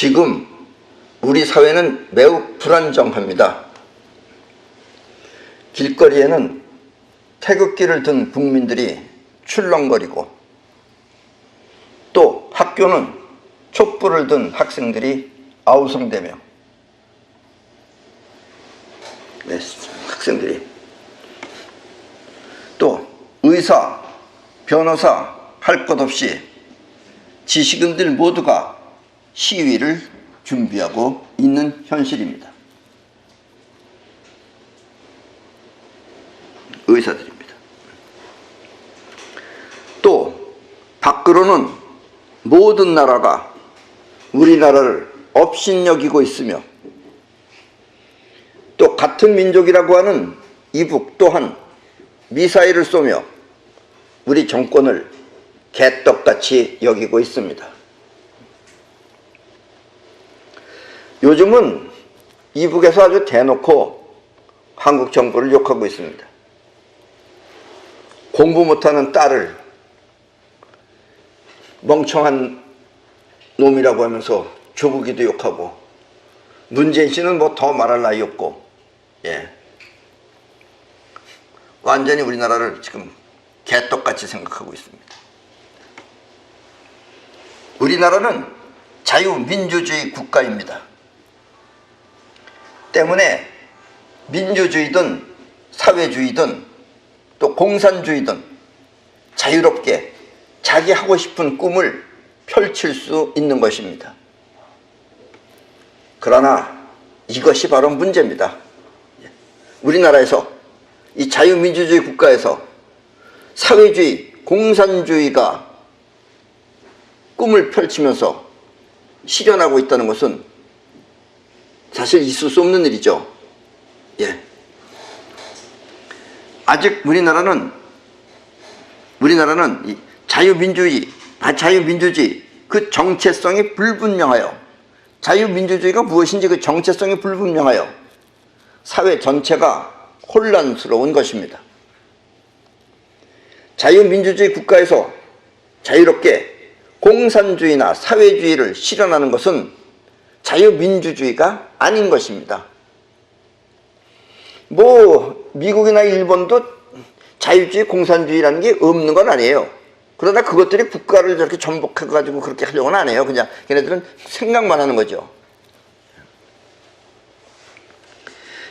지금 우리 사회는 매우 불안정합니다. 길거리에는 태극기를 든 국민들이 출렁거리고, 또 학교는 촛불을 든 학생들이 아우성대며, 학생들이 또 의사, 변호사 할 것 없이 지식인들 모두가 시위를 준비하고 있는 현실입니다. 의사들입니다. 또 밖으로는 모든 나라가 우리나라를 업신여기고 있으며, 또 같은 민족이라고 하는 이북 또한 미사일을 쏘며 우리 정권을 개떡같이 여기고 있습니다. 요즘은 이북에서 아주 대놓고 한국 정부를 욕하고 있습니다. 공부 못하는 딸을 멍청한 놈이라고 하면서 조국이도 욕하고, 문재인 씨는 뭐 더 말할 나위 없고, 완전히 우리나라를 지금 개떡같이 생각하고 있습니다. 우리나라는 자유민주주의 국가입니다. 때문에 민주주의든 사회주의든 또 공산주의든 자유롭게 자기 하고 싶은 꿈을 펼칠 수 있는 것입니다. 그러나 이것이 바로 문제입니다. 우리나라에서, 이 자유민주주의 국가에서 사회주의, 공산주의가 꿈을 펼치면서 실현하고 있다는 것은 사실 있을 수 없는 일이죠. 아직 우리나라는 이 자유민주주의 그 정체성이 불분명하여, 자유민주주의가 무엇인지 그 정체성이 불분명하여 사회 전체가 혼란스러운 것입니다. 자유민주주의 국가에서 자유롭게 공산주의나 사회주의를 실현하는 것은 자유민주주의가 아닌 것입니다. 뭐 미국이나 일본도 자유주의, 공산주의라는 게 없는 건 아니에요. 그러나 그것들이 국가를 저렇게 전복해가지고 그렇게 하려고는 안 해요. 그냥 걔네들은 생각만 하는 거죠.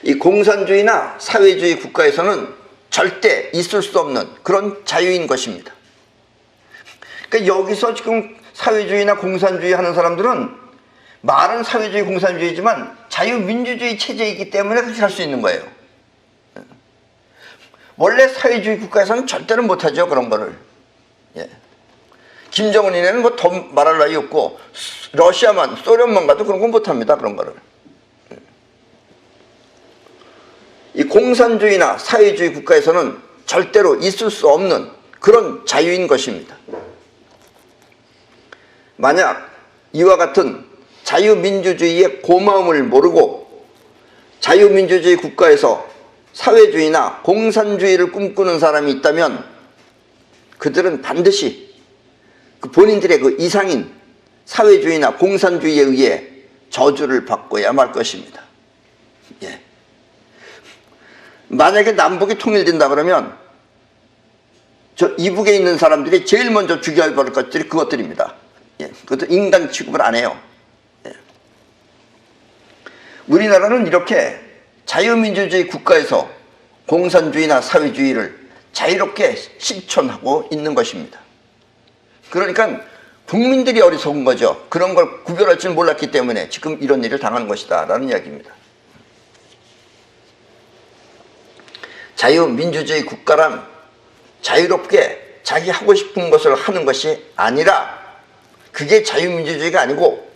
이 공산주의나 사회주의 국가에서는 절대 있을 수 없는 그런 자유인 것입니다. 그러니까 여기서 지금 사회주의나 공산주의 하는 사람들은 말은 사회주의, 공산주의지만 자유민주주의 체제이기 때문에 그렇게 할 수 있는 거예요. 원래 사회주의 국가에서는 절대로 못하죠, 그런 거를. 김정은이네는 뭐 더 말할 나위 없고, 러시아만, 소련만 가도 그런 건 못합니다, 그런 거를. 이 공산주의나 사회주의 국가에서는 절대로 있을 수 없는 그런 자유인 것입니다. 만약 이와 같은 자유민주주의의 고마움을 모르고 자유민주주의 국가에서 사회주의나 공산주의를 꿈꾸는 사람이 있다면 그들은 반드시 그 본인들의 그 이상인 사회주의나 공산주의에 의해 저주를 받고야 말 것입니다. 만약에 남북이 통일된다 그러면 저 이북에 있는 사람들이 제일 먼저 죽여야 할 것들이 그것들입니다. 그것도 인간 취급을 안 해요. 우리나라는 이렇게 자유민주주의 국가에서 공산주의나 사회주의를 자유롭게 실천하고 있는 것입니다. 그러니까 국민들이 어리석은 거죠. 그런 걸 구별할 줄 몰랐기 때문에 지금 이런 일을 당하는 것이다 라는 이야기입니다. 자유민주주의 국가란 자유롭게 자기 하고 싶은 것을 하는 것이 아니라, 그게 자유민주주의가 아니고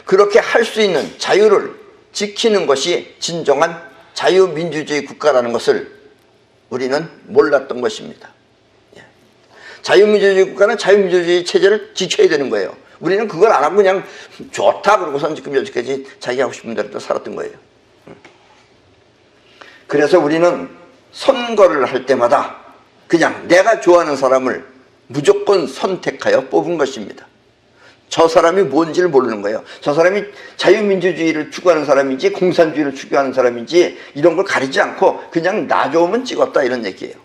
그렇게 할 수 있는 자유를 지키는 것이 진정한 자유민주주의 국가라는 것을 우리는 몰랐던 것입니다. 자유민주주의 국가는 자유민주주의 체제를 지켜야 되는 거예요. 우리는 그걸 안 하고 그냥 좋다 그러고선 지금 여기까지 자기 하고 싶은 대로 살았던 거예요. 그래서 우리는 선거를 할 때마다 그냥 내가 좋아하는 사람을 무조건 선택하여 뽑은 것입니다. 저 사람이 뭔지를 모르는 거예요. 저 사람이 자유민주주의를 추구하는 사람인지 공산주의를 추구하는 사람인지 이런 걸 가리지 않고 그냥 나 좋으면 찍었다 이런 얘기예요.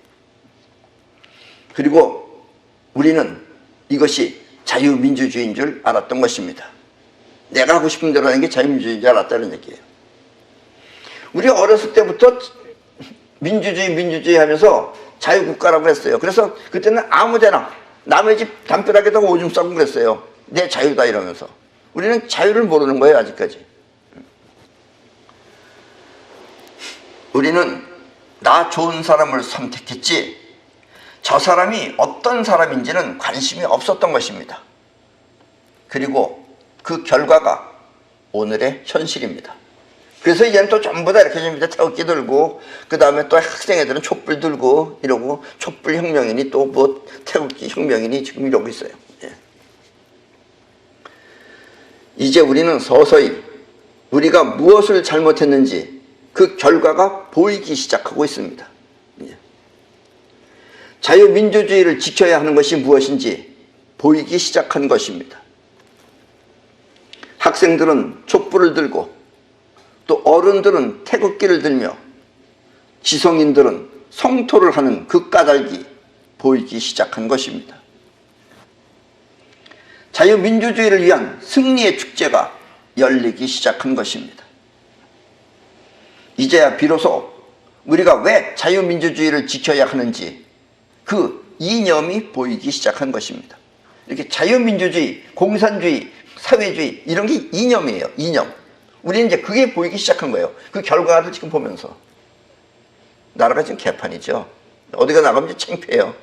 그리고 우리는 이것이 자유민주주의인 줄 알았던 것입니다. 내가 하고 싶은 대로 하는 게 자유민주주의인 줄 알았다는 얘기예요. 우리 어렸을 때부터 민주주의 하면서 자유국가라고 했어요. 그래서 그때는 아무데나 남의 집 담벼락에다가 오줌 싸고 그랬어요. 내 자유다 이러면서. 우리는 자유를 모르는 거예요 아직까지. 우리는 나 좋은 사람을 선택했지 저 사람이 어떤 사람인지는 관심이 없었던 것입니다. 그리고 그 결과가 오늘의 현실입니다. 그래서 이제는 또 전부 다 이렇게 좀 밑에 태극기 들고 그 다음에 또 학생 애들은 촛불 들고 이러고 촛불 혁명이니 또 뭐 태극기 혁명이니 지금 이러고 있어요. 예. 이제 우리는 서서히 우리가 무엇을 잘못했는지 그 결과가 보이기 시작하고 있습니다. 예. 자유민주주의를 지켜야 하는 것이 무엇인지 보이기 시작한 것입니다. 학생들은 촛불을 들고 또 어른들은 태극기를 들며 지성인들은 성토를 하는 그 까닭이 보이기 시작한 것입니다. 자유민주주의를 위한 승리의 축제가 열리기 시작한 것입니다. 이제야 비로소 우리가 왜 자유민주주의를 지켜야 하는지 그 이념이 보이기 시작한 것입니다. 이렇게 자유민주주의, 공산주의, 사회주의 이런 게 이념이에요. 이념. 우리는 이제 그게 보이기 시작한 거예요. 그 결과를 지금 보면서. 나라가 지금 개판이죠. 어디가 나가면 이제 창피해요.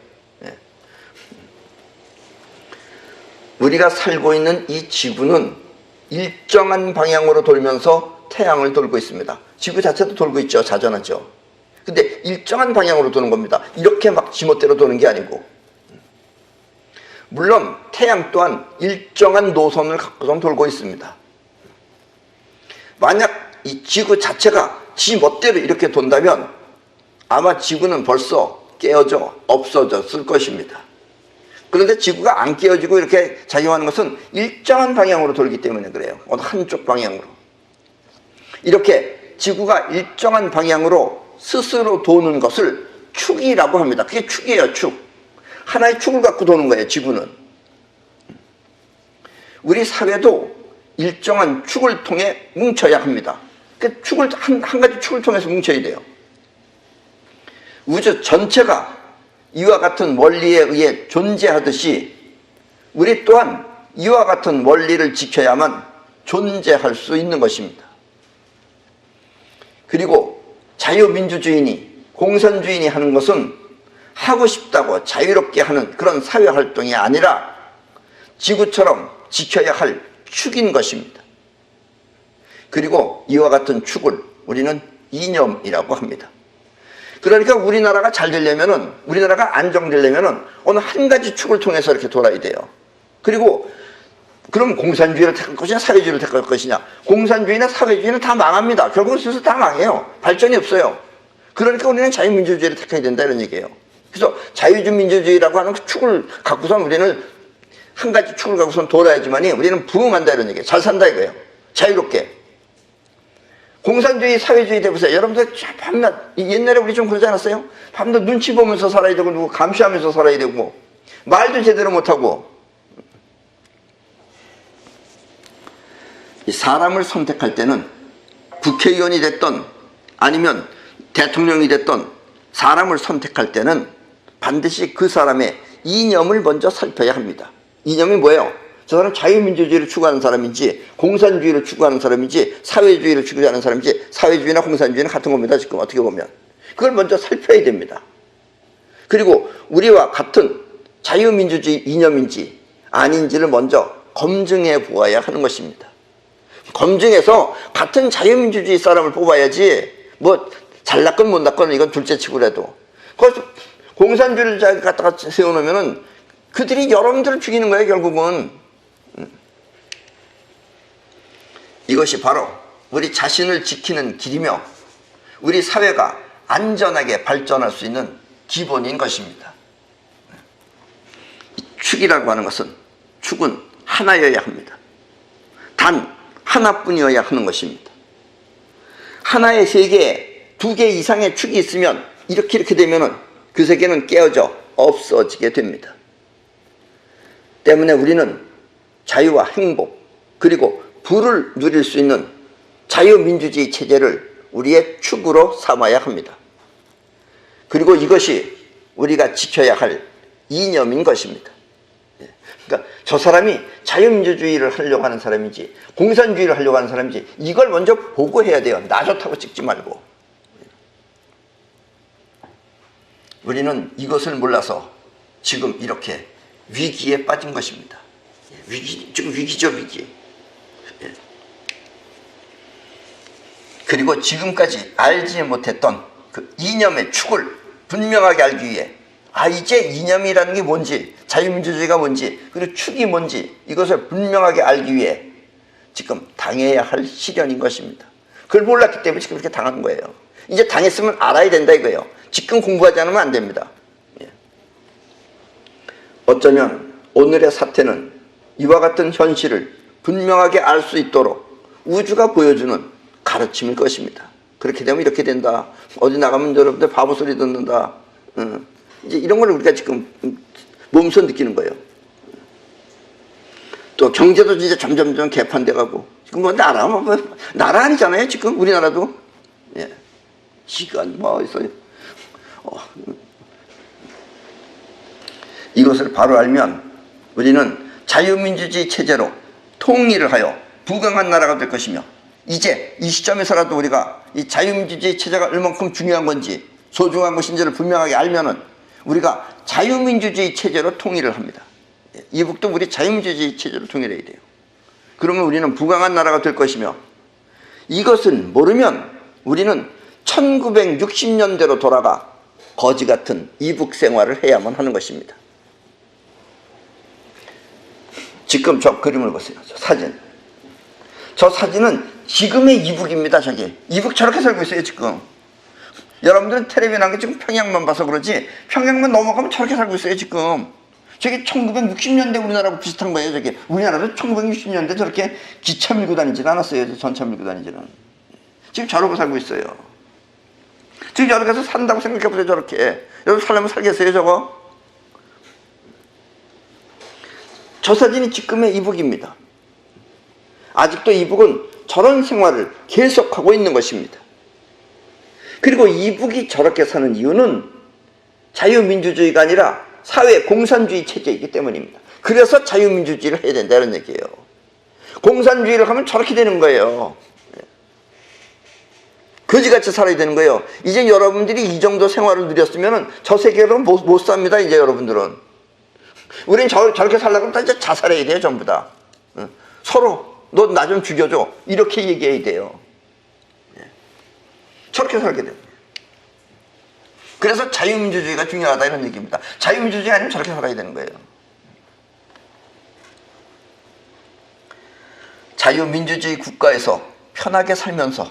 예. 우리가 살고 있는 이 지구는 일정한 방향으로 돌면서 태양을 돌고 있습니다. 지구 자체도 돌고 있죠. 자전하죠. 근데 일정한 방향으로 도는 겁니다. 이렇게 막 지멋대로 도는 게 아니고. 물론 태양 또한 일정한 노선을 갖고서 돌고 있습니다. 만약 이 지구 자체가 지 멋대로 이렇게 돈다면 아마 지구는 벌써 깨어져 없어졌을 것입니다. 그런데 지구가 안 깨어지고 이렇게 작용하는 것은 일정한 방향으로 돌기 때문에 그래요. 어느 한쪽 방향으로. 이렇게 지구가 일정한 방향으로 스스로 도는 것을 축이라고 합니다. 그게 축이에요, 축. 하나의 축을 갖고 도는 거예요, 지구는. 우리 사회도 일정한 축을 통해 뭉쳐야 합니다. 그 축을 한 가지 축을 통해서 뭉쳐야 돼요. 우주 전체가 이와 같은 원리에 의해 존재하듯이 우리 또한 이와 같은 원리를 지켜야만 존재할 수 있는 것입니다. 그리고 자유민주주의니 공산주의니 하는 것은 하고 싶다고 자유롭게 하는 그런 사회활동이 아니라 지구처럼 지켜야 할 축인 것입니다. 그리고 이와 같은 축을 우리는 이념이라고 합니다. 그러니까 우리나라가 잘 되려면은, 우리나라가 안정되려면은 어느 한 가지 축을 통해서 이렇게 돌아야 돼요. 그리고 그럼 공산주의를 택할 것이냐 사회주의를 택할 것이냐. 공산주의나 사회주의는 다 망합니다. 결국은 슬슬 다 망해요. 발전이 없어요. 그러니까 우리는 자유민주주의를 택해야 된다 이런 얘기예요. 그래서 자유민주주의라고 하는 그 축을 갖고선 우리는 한 가지 축을 갖고선 돌아야지만이 우리는 부흥한다 이런 얘기예요. 잘 산다 이거예요. 자유롭게. 공산주의, 사회주의 대보세요. 여러분들 밤낮, 옛날에 우리 좀 그러지 않았어요? 밤낮 눈치 보면서 살아야 되고 누구 감시하면서 살아야 되고 말도 제대로 못하고. 이 사람을 선택할 때는 국회의원이 됐던 아니면 대통령이 됐던 사람을 선택할 때는 반드시 그 사람의 이념을 먼저 살펴야 합니다. 이념이 뭐예요? 저 사람 자유민주주의를 추구하는 사람인지 공산주의를 추구하는 사람인지 사회주의를 추구하는 사람인지 사회주의나 공산주의는 같은 겁니다. 지금 어떻게 보면. 그걸 먼저 살펴야 됩니다. 그리고 우리와 같은 자유민주주의 이념인지 아닌지를 먼저 검증해 보아야 하는 것입니다. 검증해서 같은 자유민주주의 사람을 뽑아야지 뭐 잘났건 못났건 이건 둘째치고라도 그래서 공산주의를 갖다가 세워놓으면은 그들이 여러분들을 죽이는 거예요 결국은. 이것이 바로 우리 자신을 지키는 길이며 우리 사회가 안전하게 발전할 수 있는 기본인 것입니다. 축이라고 하는 것은 축은 하나여야 합니다. 단 하나뿐이어야 하는 것입니다. 하나의 세계에 두 개 이상의 축이 있으면 이렇게 되면은 그 세계는 깨어져 없어지게 됩니다. 때문에 우리는 자유와 행복 그리고 부를 누릴 수 있는 자유민주주의 체제를 우리의 축으로 삼아야 합니다. 그리고 이것이 우리가 지켜야 할 이념인 것입니다. 그러니까 저 사람이 자유민주주의를 하려고 하는 사람인지 공산주의를 하려고 하는 사람인지 이걸 먼저 보고 해야 돼요. 나 좋다고 찍지 말고. 우리는 이것을 몰라서 지금 이렇게 위기에 빠진 것입니다. 지금 위기죠, 위기. 그리고 지금까지 알지 못했던 그 이념의 축을 분명하게 알기 위해 이제 이념이라는 게 뭔지, 자유민주주의가 뭔지, 그리고 축이 뭔지 이것을 분명하게 알기 위해 지금 당해야 할 시련인 것입니다. 그걸 몰랐기 때문에 지금 이렇게 당하는 거예요. 이제 당했으면 알아야 된다 이거예요. 지금 공부하지 않으면 안 됩니다. 어쩌면 오늘의 사태는 이와 같은 현실을 분명하게 알 수 있도록 우주가 보여주는 가르침일 것입니다. 그렇게 되면 이렇게 된다. 어디 나가면 여러분들 바보 소리 듣는다. 이제 이런 걸 우리가 지금 몸소 느끼는 거예요. 또 경제도 이제 점점 개판돼 가고 지금 뭐 나라 아니잖아요. 지금 우리나라도 시간 뭐 있어요. 이것을 바로 알면 우리는 자유민주주의 체제로 통일을 하여 부강한 나라가 될 것이며 이제 이 시점에서라도 우리가 이 자유민주주의 체제가 얼만큼 중요한 건지 소중한 것인지를 분명하게 알면은 우리가 자유민주주의 체제로 통일을 합니다. 이북도 우리 자유민주주의 체제로 통일해야 돼요. 그러면 우리는 부강한 나라가 될 것이며 이것을 모르면 우리는 1960년대로 돌아가 거지 같은 이북 생활을 해야만 하는 것입니다. 지금 저 그림을 보세요. 저 사진. 저 사진은 지금의 이북입니다. 저게. 이북 저렇게 살고 있어요. 지금. 여러분들은 텔레비전 한 게 지금 평양만 봐서 그러지 평양만 넘어가면 저렇게 살고 있어요. 지금. 저게 1960년대 우리나라하고 비슷한 거예요. 저게. 우리나라도 1960년대 저렇게 기차 밀고 다니지는 않았어요. 전차 밀고 다니지는. 지금 저러고 살고 있어요. 지금 저렇게 해서 산다고 생각해보세요. 저렇게. 여러분 살려면 살겠어요. 저거? 저 사진이 지금의 이북입니다. 아직도 이북은 저런 생활을 계속하고 있는 것입니다. 그리고 이북이 저렇게 사는 이유는 자유민주주의가 아니라 사회 공산주의 체제이기 때문입니다. 그래서 자유민주주의를 해야 된다 이런 얘기예요. 공산주의를 하면 저렇게 되는 거예요. 거지같이 살아야 되는 거예요. 이제 여러분들이 이 정도 생활을 누렸으면 저 세계로 못 삽니다. 이제 여러분들은. 우린 저렇게 살려고 하면 이제 자살해야 돼요. 전부 다. 서로 너 나 좀 죽여줘. 이렇게 얘기해야 돼요. 저렇게 살게 돼요. 그래서 자유민주주의가 중요하다 이런 얘기입니다. 자유민주주의 아니면 저렇게 살아야 되는 거예요. 자유민주주의 국가에서 편하게 살면서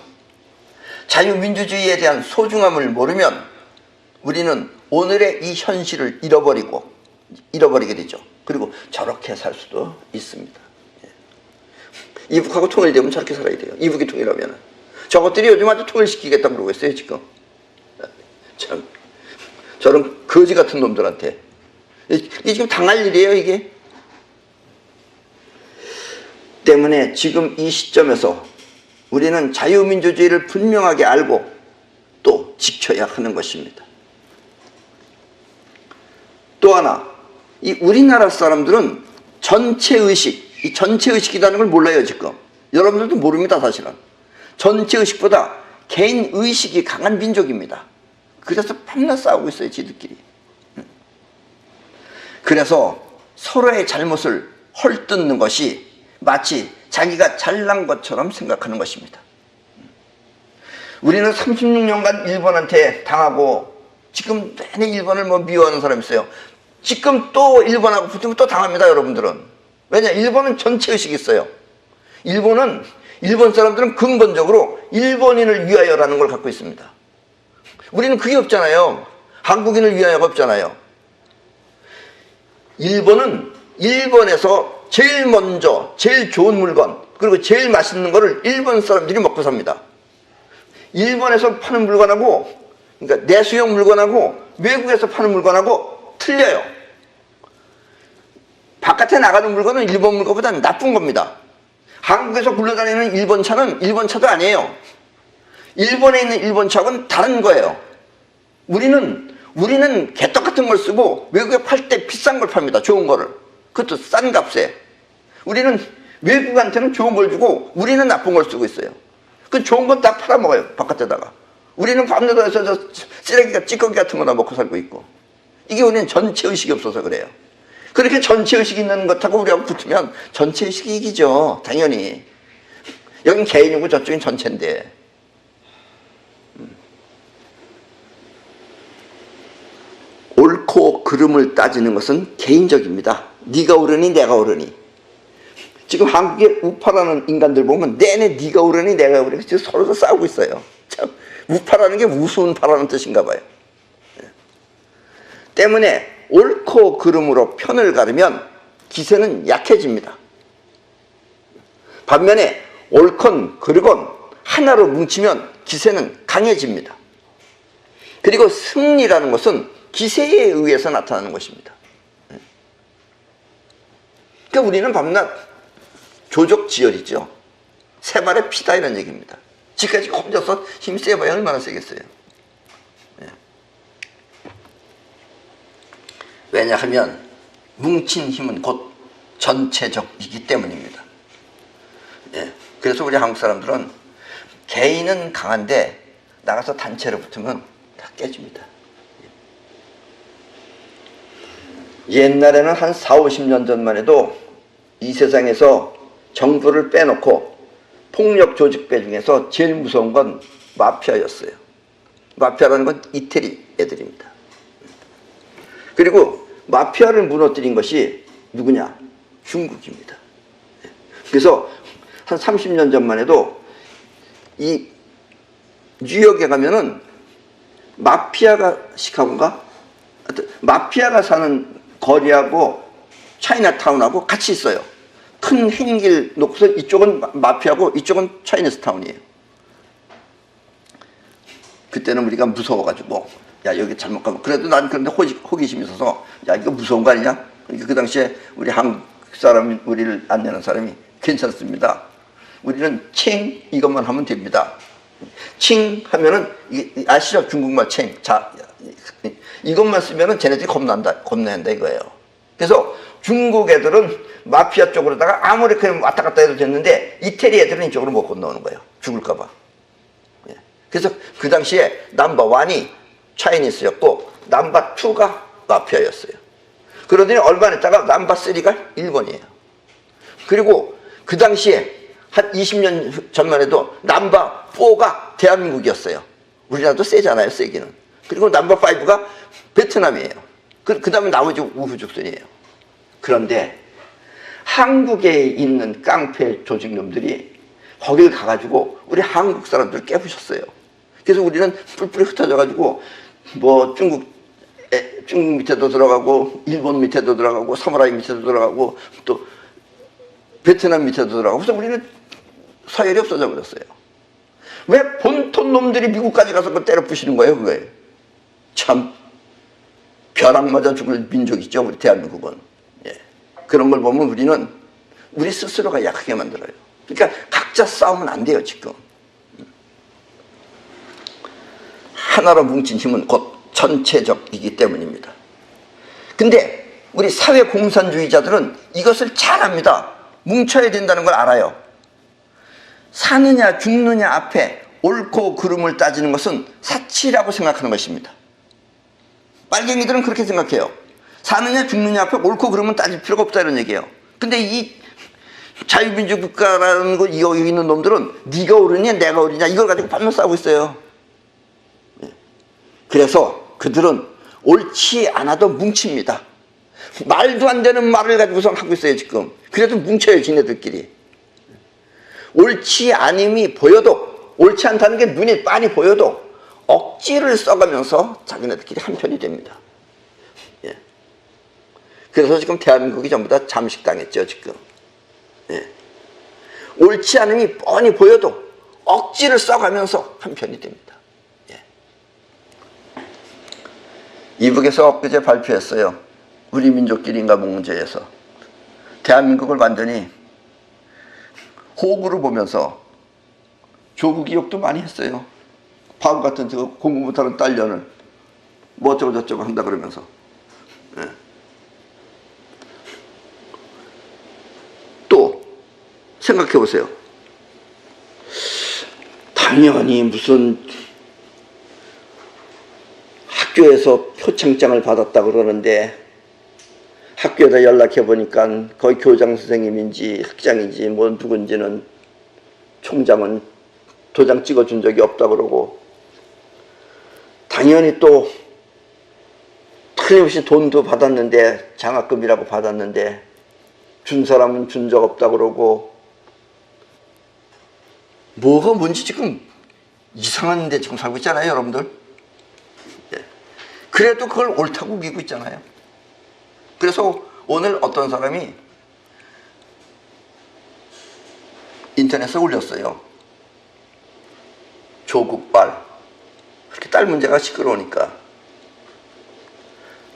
자유민주주의에 대한 소중함을 모르면 우리는 오늘의 이 현실을 잃어버리게 되죠. 그리고 저렇게 살 수도 있습니다. 이북하고 통일되면 저렇게 살아야 돼요. 이북이 통일하면. 저것들이 요즘 아주 통일시키겠다고 그러고 있어요. 지금. 참 저런 거지 같은 놈들한테. 이게 지금 당할 일이에요. 이게. 때문에 지금 이 시점에서 우리는 자유민주주의를 분명하게 알고 또 지켜야 하는 것입니다. 또 하나, 이 우리나라 사람들은 전체의식, 이 전체의식이라는 걸 몰라요. 지금 여러분들도 모릅니다. 사실은 전체의식보다 개인의식이 강한 민족입니다. 그래서 밤낮 싸우고 있어요. 지들끼리. 그래서 서로의 잘못을 헐뜯는 것이 마치 자기가 잘난 것처럼 생각하는 것입니다. 우리는 36년간 일본한테 당하고 지금 내내 일본을 미워하는 사람이 있어요. 지금 또 일본하고 붙으면 또 당합니다. 여러분들은. 왜냐? 일본은 전체의식이 있어요. 일본 사람들은 근본적으로 일본인을 위하여라는 걸 갖고 있습니다. 우리는 그게 없잖아요. 한국인을 위하여가 없잖아요. 일본은 일본에서 제일 먼저 제일 좋은 물건 그리고 제일 맛있는 거를 일본 사람들이 먹고 삽니다. 일본에서 파는 물건하고 그러니까 내수용 물건하고 외국에서 파는 물건하고 틀려요. 바깥에 나가는 물건은 일본 물건보다 나쁜 겁니다. 한국에서 굴러다니는 일본 차는 일본 차도 아니에요. 일본에 있는 일본 차하고는 다른 거예요. 우리는 개떡 같은 걸 쓰고 외국에 팔 때 비싼 걸 팝니다. 좋은 거를. 그것도 싼 값에. 우리는 외국한테는 좋은 걸 주고 우리는 나쁜 걸 쓰고 있어요. 그 좋은 건 다 팔아먹어요. 바깥에다가. 우리는 밤새도서 저 쓰레기가 찌꺼기 같은 거나 먹고 살고 있고. 이게 우리는 전체의식이 없어서 그래요. 그렇게 전체의식이 있는 것하고 우리하고 붙으면 전체의식이 이기죠. 당연히. 여긴 개인이고 저쪽은 전체인데. 옳고 그름을 따지는 것은 개인적입니다. 네가 옳으니 내가 옳으니. 지금 한국의 우파라는 인간들 보면 내내 네가 옳으니 내가 옳으니 지금 서로 싸우고 있어요. 참 우파라는 게 우스운 파라는 뜻인가 봐요. 때문에 옳고 그름으로 편을 가르면 기세는 약해집니다. 반면에 옳건 그르건 하나로 뭉치면 기세는 강해집니다. 그리고 승리라는 것은 기세에 의해서 나타나는 것입니다. 그러니까 우리는 밤낮 조족지혈이죠. 세 발의 피다 이런 얘기입니다. 지금까지 혼자서 힘 세봐야 얼마나 세겠어요. 왜냐하면 뭉친 힘은 곧 전체적이기 때문입니다. 그래서 우리 한국 사람들은 개인은 강한데 나가서 단체로 붙으면 다 깨집니다. 옛날에는 한 40, 50년 전만 해도 이 세상에서 정부를 빼놓고 폭력 조직배 중에서 제일 무서운 건 마피아였어요. 마피아라는 건 이태리 애들입니다. 그리고 마피아를 무너뜨린 것이 누구냐? 중국입니다. 그래서 한 30년 전만 해도 이 뉴욕에 가면은 마피아가 시카고인가? 마피아가 사는 거리하고 차이나타운하고 같이 있어요. 큰 행길 놓고서 이쪽은 마피아고 이쪽은 차이니스타운이에요. 그때는 우리가 무서워가지고 야 여기 잘못 가면 그래도 난 그런데 호기심이 있어서 야 이거 무서운 거 아니냐? 그러니까 그 당시에 우리 한국 사람이 우리를 안내하는 사람이 괜찮습니다. 우리는 칭 이것만 하면 됩니다. 칭 하면은 아시죠? 중국말 칭. 자 이것만 쓰면은 쟤네들이 겁난다 이거예요. 그래서 중국 애들은 마피아 쪽으로다가 아무리 그냥 왔다 갔다 해도 됐는데 이태리 애들은 이쪽으로 못 건너오는 거예요. 죽을까봐. 그래서 그 당시에 넘버1이 차이니스였고 넘버2가 마피아였어요. 그러더니 얼마 있다가 넘버3가 일본이에요. 그리고 그 당시에 한 20년 전만 해도 넘버4가 대한민국이었어요. 우리나라도 세잖아요, 세기는. 그리고 넘버5가 베트남이에요. 그 다음에 나머지 우후죽순이에요. 그런데 한국에 있는 깡패 조직놈들이 거길 가가지고 우리 한국 사람들을 깨부셨어요. 그래서 우리는 뿔뿔이 흩어져가지고 뭐 중국 밑에도 들어가고 일본 밑에도 들어가고 사무라이 밑에도 들어가고 또 베트남 밑에도 들어가고 그래서 우리는 서열이 없어져 버렸어요. 왜 본토 놈들이 미국까지 가서 그걸 때려 부시는 거예요, 그거에. 참 벼락 맞아 죽을 민족이죠, 우리 대한민국은. 그런 걸 보면 우리는 우리 스스로가 약하게 만들어요. 그러니까 각자 싸우면 안 돼요, 지금. 하나로 뭉친 힘은 곧 전체적이기 때문입니다. 근데 우리 사회 공산주의자들은 이것을 잘 압니다. 뭉쳐야 된다는 걸 알아요. 사느냐 죽느냐 앞에 옳고 그름을 따지는 것은 사치라고 생각하는 것입니다. 빨갱이들은 그렇게 생각해요. 사느냐 죽느냐 앞에 옳고 그름은 따질 필요가 없다 이런 얘기예요. 근데 이 자유민주 국가라는 거 여기 있는 놈들은 네가 옳으냐 내가 옳으냐 이걸 가지고 반면 싸우고 있어요. 그래서 그들은 옳지 않아도 뭉칩니다. 말도 안 되는 말을 가지고서 하고 있어요 지금. 그래도 뭉쳐요 지네들끼리. 옳지 않음이 보여도 옳지 않다는 게 눈에 빤히 보여도 억지를 써가면서 자기네들끼리 한편이 됩니다. 그래서 지금 대한민국이 전부 다 잠식당했죠, 지금. 예. 옳지 않음이 뻔히 보여도 억지를 써가면서 한 편이 됩니다. 예. 이북에서 엊그제 발표했어요. 우리 민족끼리 인간 문제에서 대한민국을 완전히 호구로 보면서 조국 이욕도 많이 했어요. 바보 같은 저 공부 못하는 딸년을 뭐 어쩌고 저쩌고 한다 그러면서. 예. 또 생각해 보세요. 당연히 무슨 학교에서 표창장을 받았다 그러는데 학교에다 연락해 보니까 거의 교장 선생님인지 학장인지 뭐 누군지는 총장은 도장 찍어준 적이 없다 그러고, 당연히 또 틀림없이 돈도 받았는데 장학금이라고 받았는데 준 사람은 준 적 없다 그러고, 뭐가 뭔지 지금 이상한 데 지금 살고 있잖아요, 여러분들. 예. 그래도 그걸 옳다고 우기고 있잖아요. 그래서 오늘 어떤 사람이 인터넷에 올렸어요. 조국발. 그렇게 딸 문제가 시끄러우니까.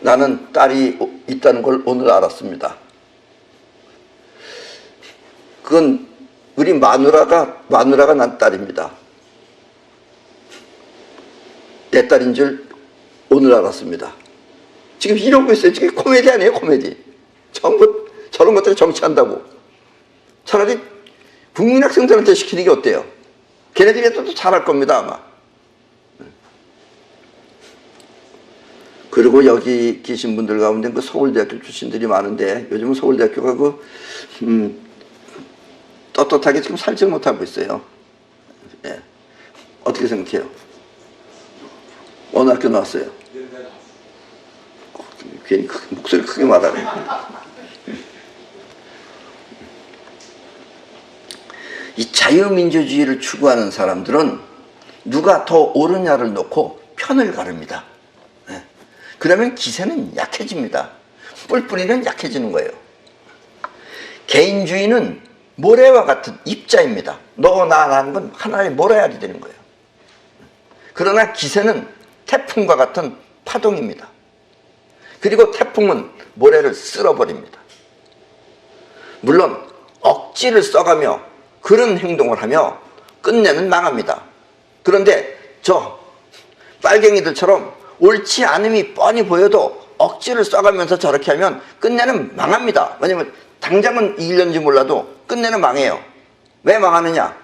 나는 딸이 있다는 걸 오늘 알았습니다. 그건 우리 마누라가 난 딸입니다. 내 딸인 줄 오늘 알았습니다. 지금 이러고 있어요. 지금 코미디 아니에요, 코미디. 전부 저런 것들을 정치한다고. 차라리 국민학생들한테 시키는 게 어때요? 걔네들이 또 잘할 겁니다, 아마. 그리고 여기 계신 분들 가운데 그 서울대학교 출신들이 많은데 요즘은 서울대학교가 떳떳하게 지금 살지 못하고 있어요. 예. 어떻게 생각해요? 어느 학교 나왔어요? 괜히 목소리 크게 말하네. 이 자유민주주의를 추구하는 사람들은 누가 더 옳으냐를 놓고 편을 가릅니다. 네. 그러면 기세는 약해집니다. 뿔뿔이는 약해지는 거예요. 개인주의는 모래와 같은 입자입니다. 너, 나, 나는 건 하나의 모래알이 되는 거예요. 그러나 기세는 태풍과 같은 파동입니다. 그리고 태풍은 모래를 쓸어버립니다. 물론 억지를 써가며 그런 행동을 하며 끝내는 망합니다. 그런데 저 빨갱이들처럼 옳지 않음이 뻔히 보여도 억지를 써가면서 저렇게 하면 끝내는 망합니다. 왜냐하면 당장은 이기려는지 몰라도 끝내는 망해요. 왜 망하느냐?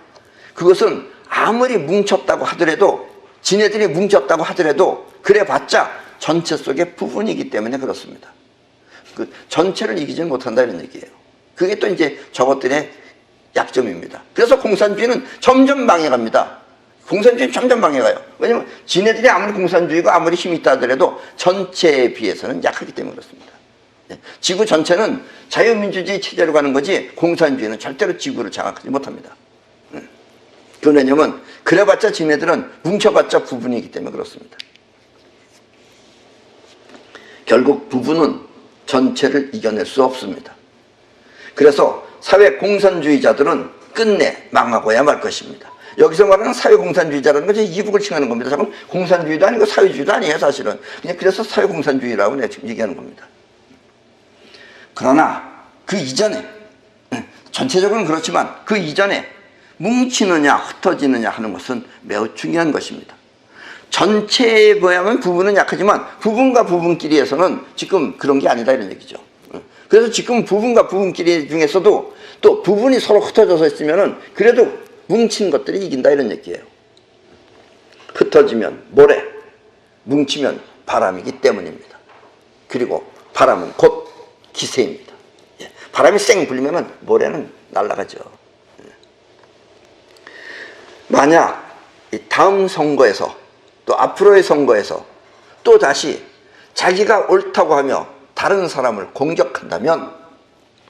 그것은 아무리 뭉쳤다고 하더라도, 지네들이 뭉쳤다고 하더라도 그래봤자 전체 속의 부분이기 때문에 그렇습니다. 그 전체를 이기지는 못한다 이런 얘기예요. 그게 또 이제 저것들의 약점입니다. 그래서 공산주의는 점점 망해갑니다. 공산주의는 점점 망해가요. 왜냐하면 지네들이 아무리 공산주의가 아무리 힘이 있다 하더라도 전체에 비해서는 약하기 때문에 그렇습니다. 지구 전체는 자유민주주의 체제로 가는 거지 공산주의는 절대로 지구를 장악하지 못합니다. 그건 왜냐면 그래봤자 지네들은 뭉쳐봤자 부분이기 때문에 그렇습니다. 결국 부분은 전체를 이겨낼 수 없습니다. 그래서 사회 공산주의자들은 끝내 망하고야 말 것입니다. 여기서 말하는 사회 공산주의자라는 것은 이북을 칭하는 겁니다. 저건 공산주의도 아니고 사회주의도 아니에요, 사실은. 그냥 그래서 사회 공산주의라고 내가 지금 얘기하는 겁니다. 그러나 그 이전에, 전체적으로는 그렇지만 그 이전에 뭉치느냐 흩어지느냐 하는 것은 매우 중요한 것입니다. 전체에 비하면 부분은 약하지만 부분과 부분끼리에서는 지금 그런 게 아니다 이런 얘기죠. 그래서 지금 부분과 부분끼리 중에서도 또 부분이 서로 흩어져서 있으면은 그래도 뭉친 것들이 이긴다 이런 얘기예요. 흩어지면 모래, 뭉치면 바람이기 때문입니다. 그리고 바람은 곧 기세입니다. 바람이 쌩 불리면 모래는 날아가죠. 만약 이 다음 선거에서 또 앞으로의 선거에서 또 다시 자기가 옳다고 하며 다른 사람을 공격한다면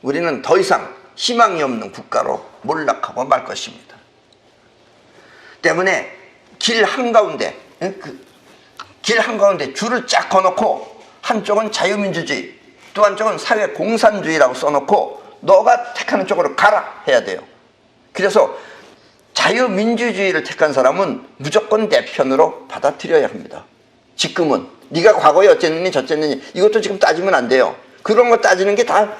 우리는 더 이상 희망이 없는 국가로 몰락하고 말 것입니다. 때문에 길 한가운데 줄을 쫙 거놓고 한쪽은 자유민주주의, 또 한쪽은 사회 공산주의라고 써놓고 너가 택하는 쪽으로 가라 해야 돼요. 그래서 자유민주주의를 택한 사람은 무조건 내 편으로 받아들여야 합니다. 지금은 네가 과거에 어쨌느니 저쨌느니 이것도 지금 따지면 안 돼요. 그런 거 따지는 게 다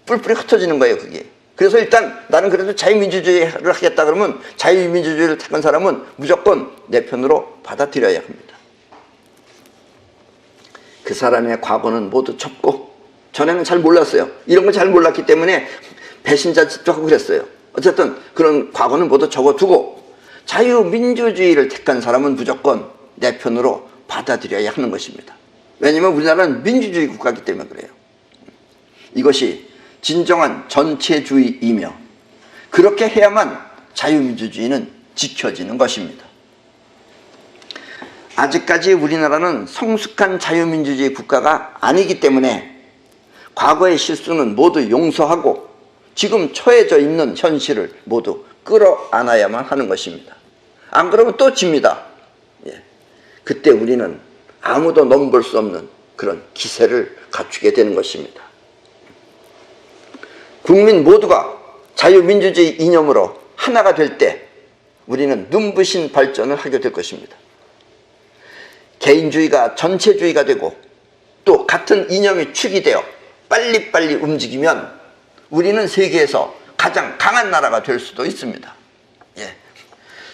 뿔뿔이 흩어지는 거예요, 그게. 그래서 일단 나는 그래도 자유민주주의를 하겠다 그러면 자유민주주의를 택한 사람은 무조건 내 편으로 받아들여야 합니다. 그 사람의 과거는 모두 접고, 전에는 잘 몰랐어요. 이런 걸 잘 몰랐기 때문에 배신자 짓도 하고 그랬어요. 어쨌든 그런 과거는 모두 접어두고 자유민주주의를 택한 사람은 무조건 내 편으로 받아들여야 하는 것입니다. 왜냐하면 우리나라는 민주주의 국가이기 때문에 그래요. 이것이 진정한 전체주의이며 그렇게 해야만 자유민주주의는 지켜지는 것입니다. 아직까지 우리나라는 성숙한 자유민주주의 국가가 아니기 때문에 과거의 실수는 모두 용서하고 지금 처해져 있는 현실을 모두 끌어안아야만 하는 것입니다. 안 그러면 또 집니다. 예. 그때 우리는 아무도 넘볼 수 없는 그런 기세를 갖추게 되는 것입니다. 국민 모두가 자유민주주의 이념으로 하나가 될 때 우리는 눈부신 발전을 하게 될 것입니다. 개인주의가 전체주의가 되고 또 같은 이념이 축이 되어 빨리빨리 움직이면 우리는 세계에서 가장 강한 나라가 될 수도 있습니다. 예.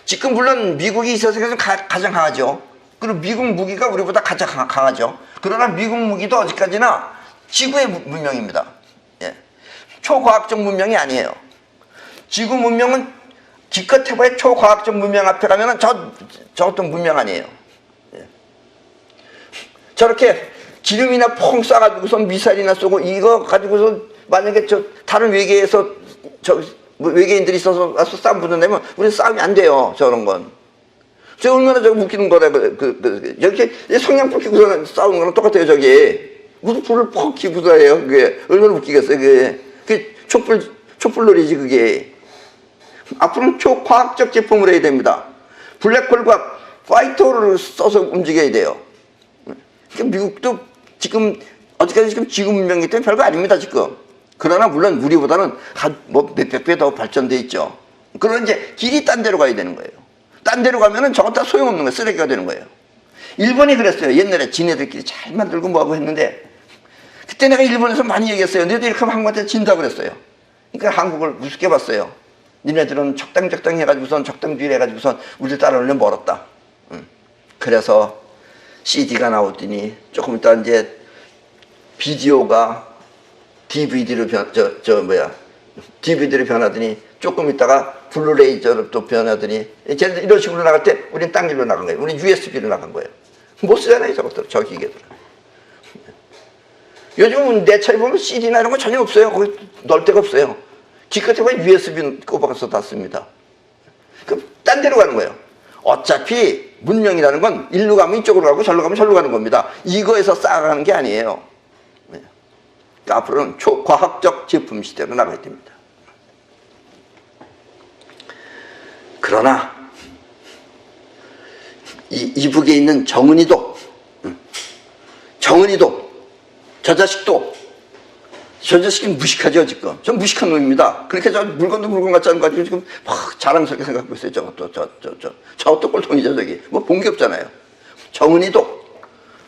지금 물론 미국이 있어서 가장 강하죠. 그리고 미국 무기가 우리보다 가장 강하죠. 그러나 미국 무기도 어디까지나 지구의 문명입니다. 예. 초과학적 문명이 아니에요. 지구 문명은 기껏해봐야 초과학적 문명 앞에 가면 저 어떤 문명 아니에요. 예. 저렇게 기름이나 퐁 쏴가지고서 미사일이나 쏘고 이거 가지고서 만약에 다른 외계에서 외계인들이 있어서 와서 싸움 붙는다면 우리는 싸움이 안 돼요. 저런 건. 저 얼마나 저거 웃기는 거다. 여기 성냥불 켜고서 싸우는 거랑 똑같아요. 저기 무슨 불을 퍽 켜고서 해요. 그게 얼마나 웃기겠어요. 그게 촛불놀이지 그게. 앞으로는 초과학적 제품을 해야 됩니다. 블랙홀과 파이터를 써서 움직여야 돼요. 그러니까 미국도 지금 어디까지 지금 지구 문명이기 때문에 별거 아닙니다 지금. 그러나 물론 우리보다는 뭐 몇백 배 더 발전돼 있죠. 그러나 이제 길이 딴 데로 가야 되는 거예요. 딴 데로 가면은 저것 다 소용없는 거예요. 쓰레기가 되는 거예요. 일본이 그랬어요. 옛날에 지네들끼리 잘 만들고 뭐하고 했는데 그때 내가 일본에서 많이 얘기했어요. 너희들 이렇게 하면 한국한테 진다 그랬어요. 그러니까 한국을 우습게 봤어요. 니네들은 적당히 해가지고선 적당주의 해가지고선 우리 따라오려면 멀었다. 그래서 CD가 나오더니 조금 있다 이제 비디오가 DVD로 DVD로 변하더니 조금 있다가 블루레이저로 또 변하더니 쟤네들 이런 식으로 나갈 때 우리는 딴 길로 나간 거예요. 우리는 USB로 나간 거예요. 못 쓰잖아요 저것들 저 기계들. 요즘은 내 차에 보면 CD나 이런 거 전혀 없어요. 거기 넣을 데가 없어요. 기껏해 보면 USB 꼽아서 다 씁니다. 그럼 딴 데로 가는 거예요. 어차피 문명이라는 건 일로 가면 이쪽으로 가고 절로 가면 절로 가는 겁니다. 이거에서 쌓아가는 게 아니에요. 그러니까 앞으로는 초과학적 제품 시대로 나가야 됩니다. 그러나 이북에 있는 정은이도 저 자식은 무식하죠 지금. 전 무식한 놈입니다. 그렇게 저 물건도 물건 같지 않은 거 가지고 지금 막 자랑스럽게 생각하고 있어요. 저것도 꼴통이죠 저기. 뭐 본 게 없잖아요. 정은이도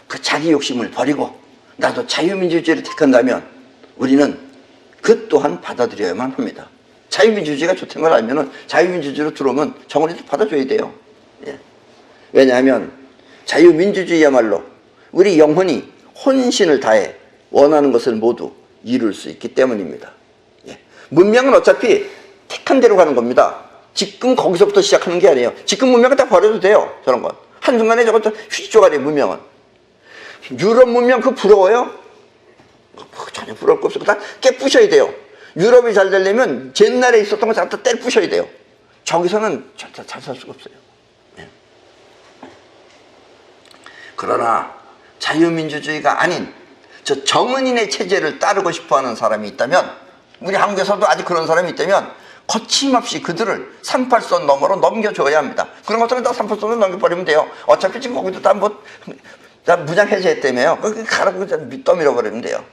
그 자기 욕심을 버리고 나도 자유민주주의를 택한다면 우리는 그 또한 받아들여야만 합니다. 자유민주주의가 좋다는 걸 알면은 자유민주주의로 들어오면 정은이도 받아줘야 돼요. 예. 왜냐하면 자유민주주의야말로 우리 영혼이 혼신을 다해 원하는 것을 모두 이룰 수 있기 때문입니다. 예. 문명은 어차피 택한 대로 가는 겁니다. 지금 거기서부터 시작하는 게 아니에요. 지금 문명은 다 버려도 돼요. 저런 건. 한순간에 저것도 휘쪼가리 문명은. 유럽 문명 그거 부러워요? 전혀 부러울 거 없어요. 다 깨부셔야 돼요. 유럽이 잘 되려면 옛날에 있었던 거 다 떼부셔야 돼요. 저기서는 잘 살 수가 없어요. 예. 그러나 자유민주주의가 아닌 저 정은인의 체제를 따르고 싶어하는 사람이 있다면 우리 한국에서도 아직 그런 사람이 있다면 거침없이 그들을 38선 너머로 넘겨줘야 합니다. 그런 것들은 다 38선으로 넘겨버리면 돼요. 어차피 지금 거기도 다 무장 해제했다며요. 가라고 떠밀어버리면 돼요.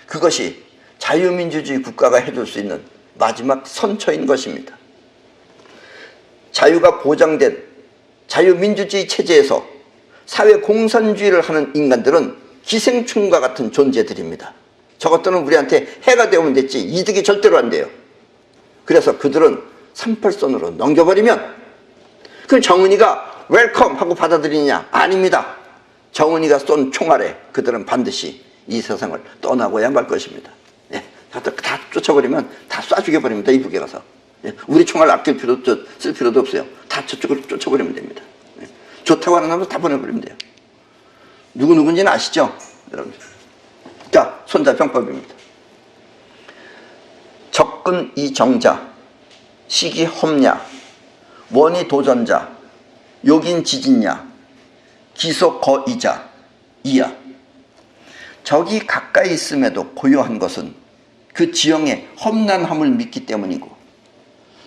그것이 자유민주주의 국가가 해줄 수 있는 마지막 선처인 것입니다. 자유가 보장된 자유민주주의 체제에서 사회공산주의를 하는 인간들은 기생충과 같은 존재들입니다. 저것들은 우리한테 해가 되면 됐지 이득이 절대로 안 돼요. 그래서 그들은 38선으로 넘겨버리면 그럼 정은이가 웰컴 하고 받아들이느냐? 아닙니다. 정은이가 쏜 총알에 그들은 반드시 이 세상을 떠나고야 말 것입니다. 예, 다 쫓아버리면 다 쏴 죽여버립니다. 이북에 가서. 예, 우리 총알 아낄 필요도 쓸 필요도 없어요. 다 저쪽으로 쫓아버리면 됩니다. 예, 좋다고 하는 놈은 다 보내버리면 돼요. 누구누군지는 아시죠? 여러분. 자, 손자병법입니다. 접근 이정자, 시기 험야, 원이 도전자, 욕인 지진야, 기소 거이자, 이야. 적이 가까이 있음에도 고요한 것은 그 지형의 험난함을 믿기 때문이고,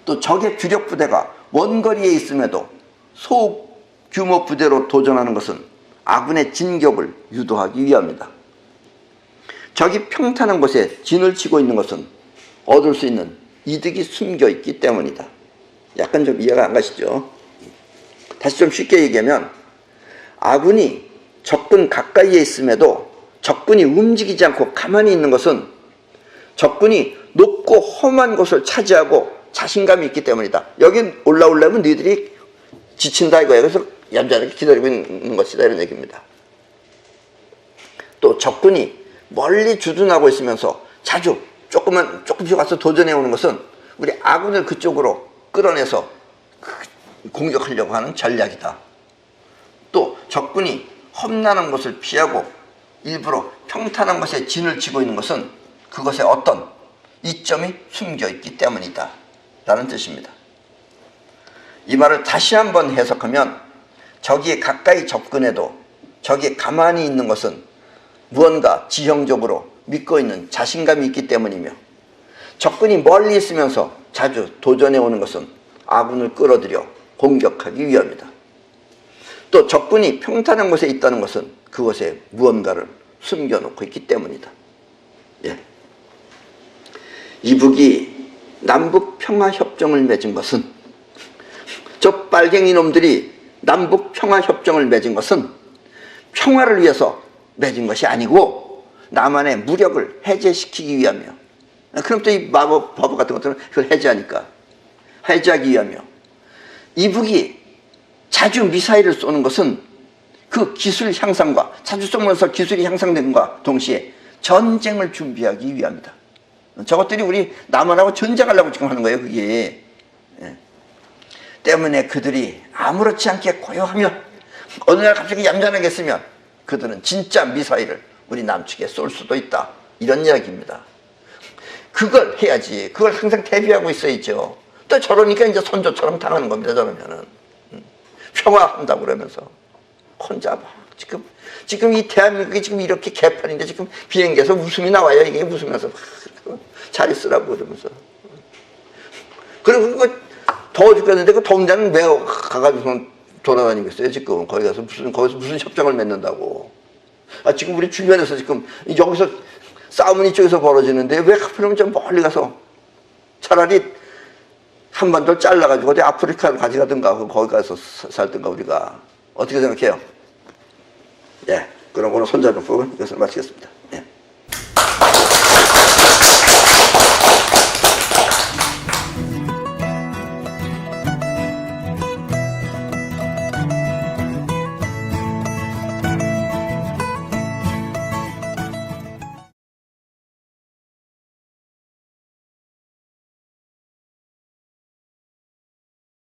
또 적의 주력 부대가 원거리에 있음에도 소규모 부대로 도전하는 것은 아군의 진격을 유도하기 위함이다. 적이 평탄한 곳에 진을 치고 있는 것은 얻을 수 있는 이득이 숨겨 있기 때문이다. 약간 좀 이해가 안 가시죠? 다시 좀 쉽게 얘기하면 아군이 적군 가까이에 있음에도 적군이 움직이지 않고 가만히 있는 것은 적군이 높고 험한 곳을 차지하고 자신감이 있기 때문이다. 여기 올라오려면 너희들이 지친다 이거예요. 그래서 얌전하게 기다리고 있는 것이다 이런 얘기입니다. 또 적군이 멀리 주둔하고 있으면서 자주 조금씩 와서 도전해 오는 것은 우리 아군을 그쪽으로 끌어내서 공격하려고 하는 전략이다. 또 적군이 험난한 곳을 피하고 일부러 평탄한 곳에 진을 치고 있는 것은 그것에 어떤 이점이 숨겨 있기 때문이다 라는 뜻입니다. 이 말을 다시 한번 해석하면 적이 가까이 접근해도 적이 가만히 있는 것은 무언가 지형적으로 믿고 있는 자신감이 있기 때문이며, 적군이 멀리 있으면서 자주 도전해 오는 것은 아군을 끌어들여 공격하기 위함이다. 또 적군이 평탄한 곳에 있다는 것은 그곳에 무언가를 숨겨놓고 있기 때문이다. 예. 이북이 남북평화협정을 맺은 것은, 저 빨갱이 놈들이 남북평화협정을 맺은 것은 평화를 위해서 맺은 것이 아니고 남한의 무력을 해제시키기 위하며, 그럼 또 이 마법 바보 같은 것들은 그걸 해제하기 위하며, 이북이 자주 미사일을 쏘는 것은 그 기술 향상과 자주 쏘면서 기술이 향상된과 동시에 전쟁을 준비하기 위함이다. 저것들이 우리 남한하고 전쟁하려고 지금 하는 거예요. 그게. 예. 때문에 그들이 아무렇지 않게 고요하면 어느 날 갑자기 얌전하게 쓰면 그들은 진짜 미사일을 우리 남측에 쏠 수도 있다. 이런 이야기입니다. 그걸 해야지. 그걸 항상 대비하고 있어야죠. 또 저러니까 이제 선조처럼 당하는 겁니다. 저러면은. 평화한다고 그러면서. 혼자 막 지금 이 대한민국이 지금 이렇게 개판인데 지금 비행기에서 웃음이 나와요. 이게 웃으면서 잘 있으라고 그러면서. 그리고 그거 더워 죽겠는데 그 더운 데는 왜 가가지고 돌아다니겠어요? 지금 거기서 무슨 협정을 맺는다고. 지금 우리 주변에서 지금 여기서 싸움은 이쪽에서 벌어지는데 왜 하필이면 좀 멀리 가서 차라리 한반도를 잘라가지고 어디 아프리카를 가져가든가 거기 가서 살든가. 우리가 어떻게 생각해요? 예, 그럼 오늘 손자병법은 이것을 마치겠습니다. 예.